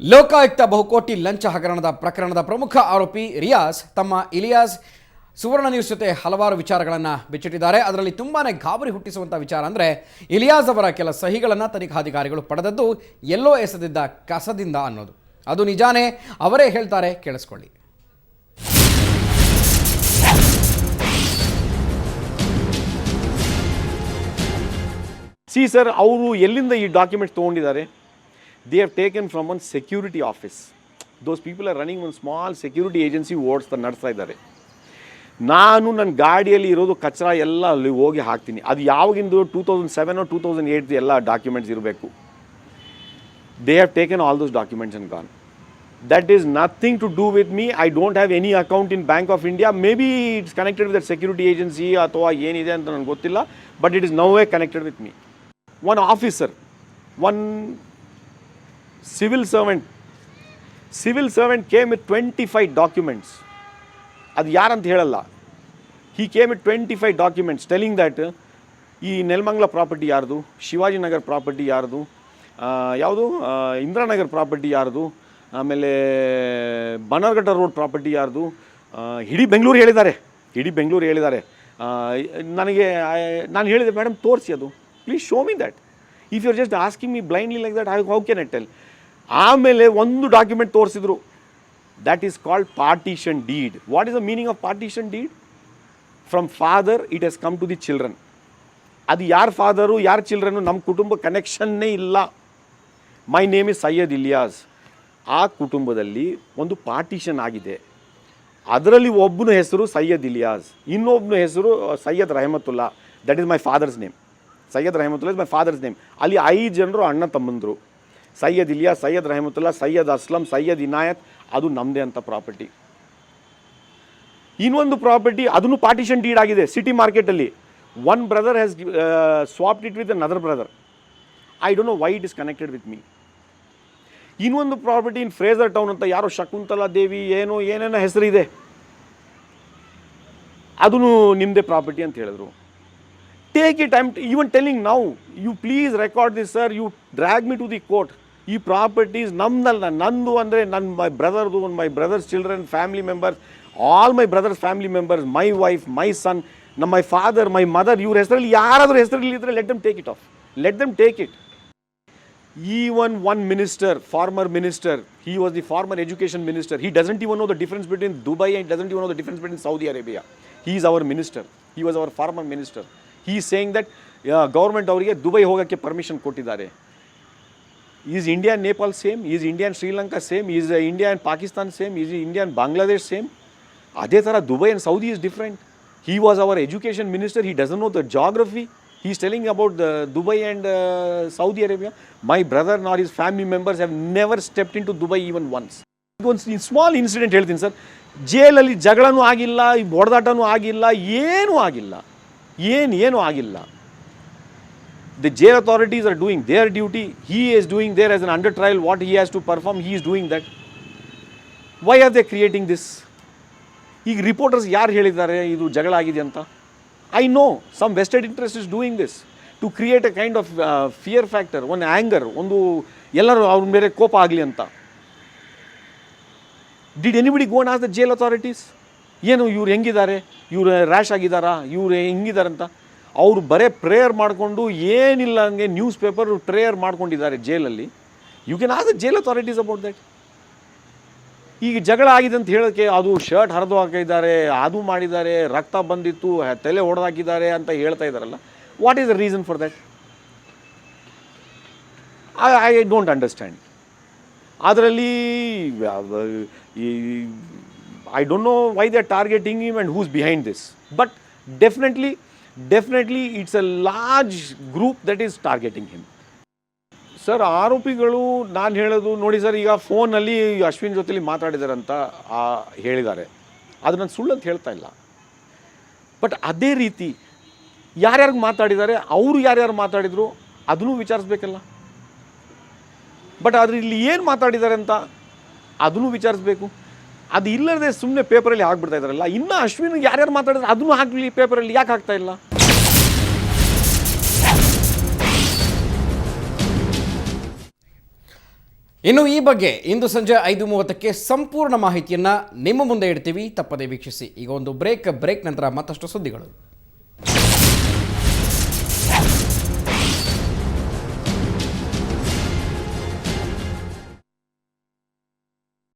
ಲೋಕಾಯುಕ್ತ ಬಹುಕೋಟಿ ಲಂಚ ಹಗರಣದ ಪ್ರಕರಣದ ಪ್ರಮುಖ ಆರೋಪಿ ರಿಯಾಜ್ ತಮ್ಮ ಇಲಿಯಾಸ್ ಸುವರ್ಣ ನ್ಯೂಸ್ ಜೊತೆ ಹಲವಾರು ವಿಚಾರಗಳನ್ನು ಬಿಚ್ಚಿಟ್ಟಿದ್ದಾರೆ. ಅದರಲ್ಲಿ ತುಂಬಾನೇ ಗಾಬರಿ ಹುಟ್ಟಿಸುವಂಥ ವಿಚಾರ ಅಂದರೆ ಇಲಿಯಾಸ್ ಅವರ ಕೆಲ ಸಹಿಗಳನ್ನು ತನಿಖಾಧಿಕಾರಿಗಳು ಪಡೆದದ್ದು ಎಲ್ಲೋ ಎಸೆದಿದ್ದ ಕಸದಿಂದ ಅನ್ನೋದು. ಅದು ನಿಜಾನೇ? ಅವರೇ ಹೇಳ್ತಾರೆ, ಕೇಳಿಸ್ಕೊಳ್ಳಿ. ಸರ್, ಅವರು ಎಲ್ಲಿಂದ ಈ document ತೊಗೊಂಡಿದ್ದಾರೆ? They have taken from one security office. Those people are running one small security agency ನಡೆಸ್ತಾ ಇದ್ದಾರೆ. ನಾನು ನನ್ನ ಗಾಡಿಯಲ್ಲಿ ಇರೋದು ಕಚರ ಎಲ್ಲ ಅಲ್ಲಿ ಹೋಗಿ ಹಾಕ್ತೀನಿ. ಅದು ಯಾವಾಗಿಂದು 2007 or 2008 ಎಲ್ಲ ಡಾಕ್ಯುಮೆಂಟ್ಸ್ ಇರಬೇಕು. They have taken all those documents and gone. That is nothing to do with me. I don't have any account in Bank of India. Maybe it's connected with that security agency ಅಥವಾ ಏನಿದೆ ಅಂತ ನನಗೆ ಗೊತ್ತಿಲ್ಲ. But it is no way connected with me. One officer, one civil servant came with 25 documents. ಅದು ಯಾರಂತ ಹೇಳಲ್ಲ. He came with 25 documents telling that ಈ Nelamangala property ಯಾರ್ದು, ಶಿವಾಜಿನಗರ್ ಪ್ರಾಪರ್ಟಿ ಯಾರ್ದು, ಯಾವುದು ಇಂದಿರಾನಗರ್ ಪ್ರಾಪರ್ಟಿ ಯಾರ್ದು, ಆಮೇಲೆ ಬನ್ನರ್ಘಟ್ಟ ರೋಡ್ ಪ್ರಾಪರ್ಟಿ ಯಾರ್ದು, ಇಡೀ ಬೆಂಗಳೂರು ಹೇಳಿದ್ದಾರೆ. ನಾನು ಹೇಳಿದೆ, ಮೇಡಮ್ ತೋರಿಸಿ, ಅದು please show me that. If you are just asking me blindly like that, how can I tell? ಆಮೇಲೆ ಒಂದು ಡಾಕ್ಯುಮೆಂಟ್ ತೋರಿಸಿದ್ರು. That is called partition deed. What is the meaning of partition deed? From father it has come to the children. ಅದು ಯಾರ father ಯಾರ children ನಮ್ಮ ಕುಟುಂಬ ಕನೆಕ್ಷನ್ನೇ ಇಲ್ಲ. My name is Syed Ilyas. ಆ ಕುಟುಂಬದಲ್ಲಿ ಒಂದು ಪಾರ್ಟಿಷನ್ ಆಗಿದೆ. ಅದರಲ್ಲಿ ಒಬ್ಬನ ಹೆಸರು ಸೈಯದ್ ಇಲಿಯಾಸ್, ಇನ್ನೊಬ್ಬನ ಹೆಸರು Syed Rahmatullah. That is my father's name. Syed Rahmatullah is my father's name. ಅಲ್ಲಿ 5 ಜನರು ಅಣ್ಣ ತಮ್ಮಂದರು. ಸೈಯದ್ ಇಲಿಯಾಸ್, ಸೈಯದ್ ರಹಮತುಲ್ಲಾ, ಸೈಯದ್ ಅಸ್ಲಂ, ಸೈಯದ್ ಇನಾಯತ್. ಅದು ನಮ್ಮದೇ ಅಂತ ಪ್ರಾಪರ್ಟಿ. ಇನ್ನೊಂದು ಪ್ರಾಪರ್ಟಿ ಅದನ್ನು ಪಾರ್ಟಿಷನ್ ಡೀಡ್ ಆಗಿದೆ ಸಿಟಿ ಮಾರ್ಕೆಟಲ್ಲಿ. One brother has swapped it with another brother. I don't know why it is connected with me. ಇನ್ನೊಂದು ಪ್ರಾಪರ್ಟಿ ಇನ್ ಫ್ರೇಜರ್ ಟೌನ್ ಅಂತ ಯಾರೋ ಶಕುಂತಲಾ ದೇವಿ ಏನೇನೋ ಹೆಸರಿದೆ, ಅದನ್ನು ನಿಮ್ಮದೇ ಪ್ರಾಪರ್ಟಿ ಅಂತ ಹೇಳಿದ್ರು. Take it, I'm even telling now, you please record this, sir. You drag me to the court. ಈ ಪ್ರಾಪರ್ಟೀಸ್ ನಮ್ದಲ್ಲ, ನಂದು ಅಂದರೆ ಮೈ ಬ್ರದರ್ದು, my brother's children, family members, all my brother's family members, my wife, my son, my father, my mother, ಇವ್ರ ಹೆಸರಲ್ಲಿ ಯಾರಾದರೂ ಹೆಸರಲ್ಲಿ ಇದ್ದರೆ let them take it off. Let them take it. Even one minister, former minister, he was the former education minister. He doesn't even know the difference between Dubai and doesn't even know the difference between Saudi Arabia. He is our minister. He was our former minister. He is saying that government ಅವರಿಗೆ Dubai ಹೋಗೋಕ್ಕೆ permission ಕೊಟ್ಟಿದ್ದಾರೆ. Is India and Nepal same? Is India and Sri Lanka same? Is India and Pakistan same? Is India and Bangladesh same? ಅದೇ ಥರ Dubai and Saudi is different. He was our education minister. He doesn't know the geography. He is telling about the Dubai and Saudi Arabia. My brother nor his family members have never stepped into Dubai even once. ಒಂದು small incident ಹೇಳ್ತೀನಿ sir. ಜೈಲಲ್ಲಿ ಜಗಳನೂ ಆಗಿಲ್ಲ, ಹೊಡೆದಾಟನೂ ಆಗಿಲ್ಲ, ಏನೂ ಆಗಿಲ್ಲ. The jail authorities are doing their duty. He is doing there as an under trial what he has to perform. He is doing that. Why are they creating this? ಈಗ reporters ಯಾರು ಹೇಳಿದ್ದಾರೆ ಇದು ಜಗಳ ಆಗಿದೆ ಅಂತ? I know some vested interest is doing this to create a kind of fear factor, one anger, ಒಂದು ಎಲ್ಲರೂ ಅವ್ರ ಮೇಲೆ ಕೋಪ ಆಗಲಿ ಅಂತ. Did anybody go and ask the jail authorities? ಏನು ಇವ್ರು ಹೆಂಗಿದ್ದಾರೆ, ಇವ್ರು ರ್ಯಾಶ್ ಆಗಿದ್ದಾರಾ, ಇವ್ರು ಹೆಂಗಿದ್ದಾರೆ ಅಂತ? ಅವರು ಬರೇ ಪ್ರೇಯರ್ ಮಾಡಿಕೊಂಡು ಏನಿಲ್ಲ ಹಂಗೆ ನ್ಯೂಸ್ ಪೇಪರ್ ಪ್ರೇಯರ್ ಮಾಡ್ಕೊಂಡಿದ್ದಾರೆ ಜೈಲಲ್ಲಿ. You can ask the jail authorities about that. ಈಗ ಜಗಳ ಆಗಿದೆ ಅಂತ ಹೇಳೋಕ್ಕೆ ಅದು ಶರ್ಟ್ ಹರಿದು ಹಾಕಿದ್ದಾರೆ, ಅದು ಮಾಡಿದ್ದಾರೆ, ರಕ್ತ ಬಂದಿತ್ತು, ತಲೆ ಹೊಡೆದಾಕಿದ್ದಾರೆ ಅಂತ ಹೇಳ್ತಾ ಇದ್ದಾರಲ್ಲ. What is the reason for that? I don't understand. ಅದರಲ್ಲಿ I don't know why they are targeting him and who's behind this. But definitely it's a large group that is targeting him. Sir, ಆರೋಪಿಗಳು ನಾನು ಹೇಳೋದು ನೋಡಿ sir, ಈಗ ಫೋನಲ್ಲಿ ಅಶ್ವಿನ್ ಜೊತೆಲಿ ಮಾತಾಡಿದ್ದಾರೆ ಅಂತ ಹೇಳಿದ್ದಾರೆ. ಅದು ನಾನು ಸುಳ್ಳು ಅಂತ ಹೇಳ್ತಾ ಇಲ್ಲ. ಬಟ್ ಅದೇ ರೀತಿ ಯಾರ್ಯಾರಿಗೆ ಮಾತಾಡಿದ್ದಾರೆ, ಅವರು ಯಾರ್ಯಾರು ಮಾತಾಡಿದರು ಅದನ್ನು ವಿಚಾರಿಸ್ಬೇಕಲ್ಲ. ಬಟ್ ಆದರೆ ಇಲ್ಲಿ ಏನು ಮಾತಾಡಿದ್ದಾರೆ ಅಂತ ಅದನ್ನು ವಿಚಾರಿಸ್ಬೇಕು. ಅದು ಇಲ್ಲದೆ ಸುಮ್ಮನೆ ಪೇಪರಲ್ಲಿ ಹಾಕ್ಬಿಡ್ತಾ ಇದ್ದಾರಲ್ಲ. ಇನ್ನು ಅಶ್ವಿನ್ ಯಾರ್ಯಾರು ಮಾತಾಡಿದ್ರೆ ಅದನ್ನು ಹಾಕಲಿ ಪೇಪರಲ್ಲಿ, ಯಾಕೆ ಹಾಕ್ತಾ ಇಲ್ಲ? ಇನ್ನು ಈ ಬಗ್ಗೆ ಇಂದು ಸಂಜೆ 5:30ಕ್ಕೆ ಸಂಪೂರ್ಣ ಮಾಹಿತಿಯನ್ನು ನಿಮ್ಮ ಮುಂದೆ ಇಡ್ತೀವಿ, ತಪ್ಪದೇ ವೀಕ್ಷಿಸಿ. ಈಗ ಒಂದು ಬ್ರೇಕ್ ನಂತರ ಮತ್ತಷ್ಟು ಸುದ್ದಿಗಳು.